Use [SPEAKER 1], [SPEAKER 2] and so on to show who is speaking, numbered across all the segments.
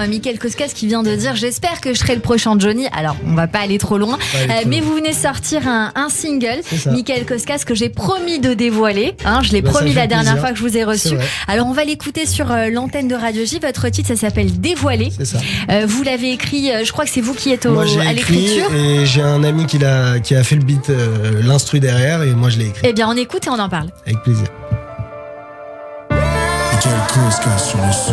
[SPEAKER 1] Mickaël Koskas qui vient de dire j'espère que je serai le prochain Johnny. Alors on va pas aller trop loin, mais vous venez sortir un single, Mickaël Koskas, que j'ai promis de dévoiler. Je l'ai promis la dernière fois que je vous ai reçu. Alors on va l'écouter sur l'antenne de Radio J. Votre titre, ça s'appelle Dévoiler. C'est ça. Vous l'avez écrit, je crois que c'est vous qui êtes à l'écriture.
[SPEAKER 2] Et j'ai un ami qui a fait le beat, l'instru derrière, et moi je l'ai écrit.
[SPEAKER 1] Eh bien on écoute et on en parle.
[SPEAKER 2] Avec plaisir.
[SPEAKER 3] Mickaël Koskas sur le son.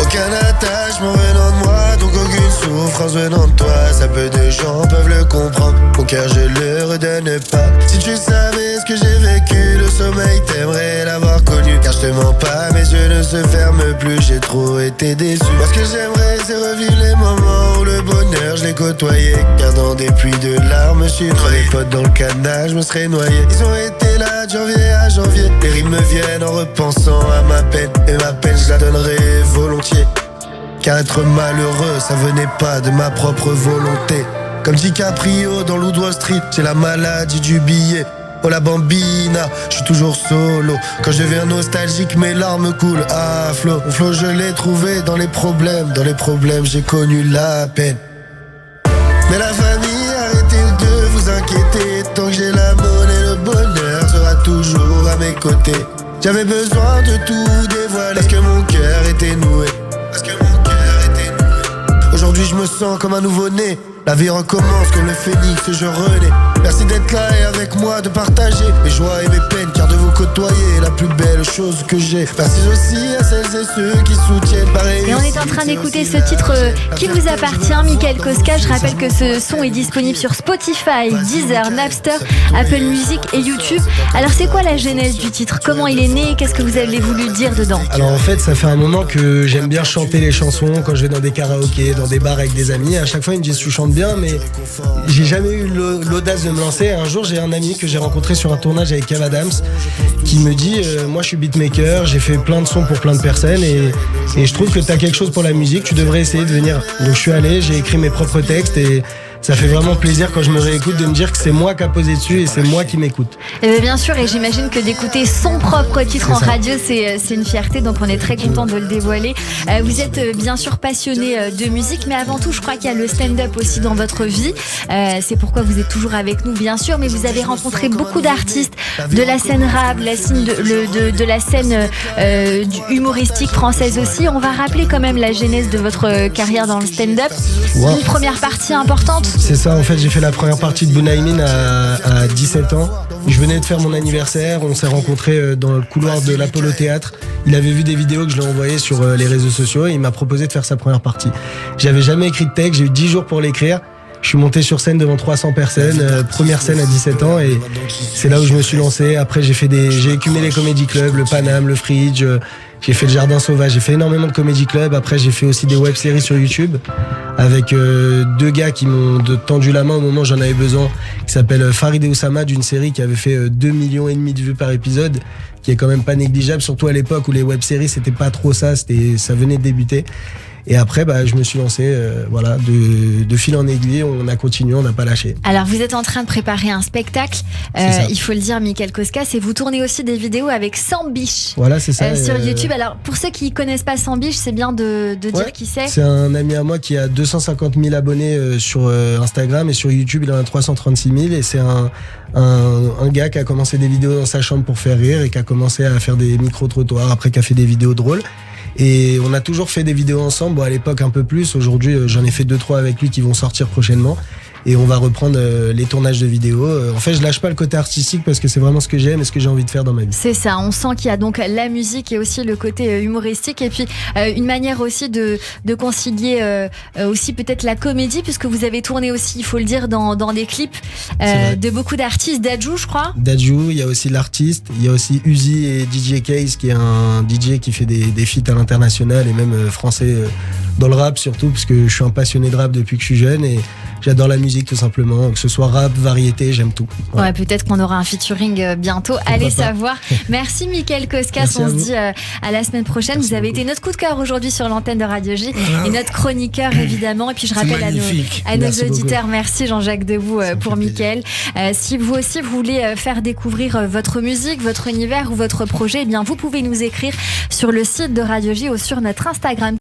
[SPEAKER 3] Aucun attachement venant de moi, donc aucune souffrance venant de toi. Ça peu de gens peuvent le comprendre, mon cœur je le redonne pas. Si tu savais ce que j'ai vécu, le sommeil t'aimerais l'avoir connu. Car je te mens pas, mes yeux ne se ferment plus, j'ai trop été déçu. Moi ce que j'aimerais c'est revivre les moments où le bonheur je l'ai côtoyé. Car dans des pluies de larmes, je suis noyé. Les potes dans le canal, je me serais noyé. Ils ont été là de janvier à janvier. Les rimes me viennent en repensant à ma peine. Et ma peine je la donnerai volontiers. Car être malheureux, ça venait pas de ma propre volonté. Comme DiCaprio dans Loup de Wall Street, j'ai la maladie du billet. Oh la bambina, je suis toujours solo. Quand je deviens nostalgique, mes larmes coulent à flot. Mon flow je l'ai trouvé dans les problèmes j'ai connu la peine. Mais la famille, arrêtez de vous inquiéter. Tant que j'ai la monnaie, le bonheur sera toujours à mes côtés. J'avais besoin de tout dévoiler parce que mon cœur était noué. Aujourd'hui je me sens comme un nouveau-né. La vie recommence comme le phénix, je renais. Merci d'être là et avec moi de partager mes joies et mes peines, car de vous côtoyer est la plus belle chose que j'ai. Merci aussi à celles et ceux qui soutiennent pareil.
[SPEAKER 1] Et on est en train d'écouter ce titre qui vous appartient, Mickaël Koskas. Je rappelle que ce son est disponible sur Spotify, Deezer, Napster, Apple Music et YouTube. Alors c'est quoi la genèse du titre? Comment il est né? Qu'est-ce que vous avez voulu dire dedans?
[SPEAKER 2] Alors en fait ça fait un moment que j'aime bien chanter les chansons quand je vais dans des karaokés, dans des bars avec des amis. À chaque fois ils me disent tu chantes bien, mais j'ai jamais eu l'audace de me lancer. Un jour j'ai un ami que j'ai rencontré sur un tournage avec Kev Adams qui me dit moi je suis beatmaker, j'ai fait plein de sons pour plein de personnes et je trouve que t'as quelque chose pour la musique, tu devrais essayer de venir. Donc je suis allé, j'ai écrit mes propres textes et ça fait vraiment plaisir quand je me réécoute de me dire que c'est moi qui a posé dessus et c'est moi qui m'écoute.
[SPEAKER 1] Et bien sûr, et j'imagine que d'écouter son propre titre en radio, c'est une fierté, donc on est très content de le dévoiler. Vous êtes bien sûr passionné de musique, mais avant tout, je crois qu'il y a le stand-up aussi dans votre vie. C'est pourquoi vous êtes toujours avec nous, bien sûr, mais vous avez rencontré beaucoup d'artistes de la scène rap, de la scène humoristique française aussi. On va rappeler quand même la genèse de votre carrière dans le stand-up. Wow. Une première partie importante.
[SPEAKER 2] C'est ça, en fait j'ai fait la première partie de Bunaimin à 17 ans. Je venais de faire mon anniversaire, on s'est rencontrés dans le couloir de l'Apollo Théâtre. Il avait vu des vidéos que je lui ai envoyées sur les réseaux sociaux et il m'a proposé de faire sa première partie. J'avais jamais écrit de texte, j'ai eu 10 jours pour l'écrire. Je suis monté sur scène devant 300 personnes, première scène à 17 ans et c'est là où je me suis lancé. Après j'ai écumé les comédie clubs, le Paname, le Fridge, j'ai fait le Jardin Sauvage, j'ai fait énormément de comédie clubs. Après j'ai fait aussi des web-séries sur YouTube avec deux gars qui m'ont tendu la main au moment où j'en avais besoin, qui s'appelle Farid et Oussama, d'une série qui avait fait 2,5 millions de vues par épisode, qui est quand même pas négligeable, surtout à l'époque où les web-séries c'était pas trop ça, ça venait de débuter. Et après, je me suis lancé, de fil en aiguille, on a continué, on n'a pas lâché.
[SPEAKER 1] Alors, vous êtes en train de préparer un spectacle, il faut le dire, Mickaël Koskas, et vous tournez aussi des vidéos avec Sambiche.
[SPEAKER 2] Voilà, c'est ça.
[SPEAKER 1] Sur YouTube. Alors, pour ceux qui ne connaissent pas Sambiche, c'est bien de dire qui c'est.
[SPEAKER 2] C'est un ami à moi qui a 250 000 abonnés sur Instagram et sur YouTube, il en a 336 000 et c'est un gars qui a commencé des vidéos dans sa chambre pour faire rire et qui a commencé à faire des micro-trottoirs, après qui a fait des vidéos drôles. Et on a toujours fait des vidéos ensemble, à l'époque un peu plus, aujourd'hui j'en ai fait 2-3 avec lui qui vont sortir prochainement et on va reprendre les tournages de vidéos. En fait je lâche pas le côté artistique parce que c'est vraiment ce que j'aime et ce que j'ai envie de faire dans ma vie.
[SPEAKER 1] C'est ça, on sent qu'il y a donc la musique et aussi le côté humoristique et puis une manière aussi de concilier aussi peut-être la comédie puisque vous avez tourné aussi, il faut le dire, dans des clips de beaucoup d'artistes, Dadju je crois.
[SPEAKER 2] Dadju, il y a aussi l'artiste, il y a aussi Uzi et DJ Case qui est un DJ qui fait des feats à l'international et même français dans le rap surtout parce que je suis un passionné de rap depuis que je suis jeune et J'adore la musique tout simplement, que ce soit rap, variété, j'aime tout. Voilà.
[SPEAKER 1] Ouais, peut-être qu'on aura un featuring bientôt. Allez savoir. Merci Mickaël Koskas.
[SPEAKER 2] Merci
[SPEAKER 1] on
[SPEAKER 2] à
[SPEAKER 1] se
[SPEAKER 2] vous.
[SPEAKER 1] dit à la semaine prochaine.
[SPEAKER 2] Merci
[SPEAKER 1] vous avez
[SPEAKER 2] beaucoup.
[SPEAKER 1] été notre coup de cœur aujourd'hui sur l'antenne de Radio J et notre chroniqueur évidemment. Et puis je rappelle à nos
[SPEAKER 2] Merci
[SPEAKER 1] auditeurs,
[SPEAKER 2] beaucoup.
[SPEAKER 1] merci Jean-Jacques Debout pour Mickaël. Si vous aussi vous voulez faire découvrir votre musique, votre univers ou votre projet, eh bien vous pouvez nous écrire sur le site de Radio J ou sur notre Instagram.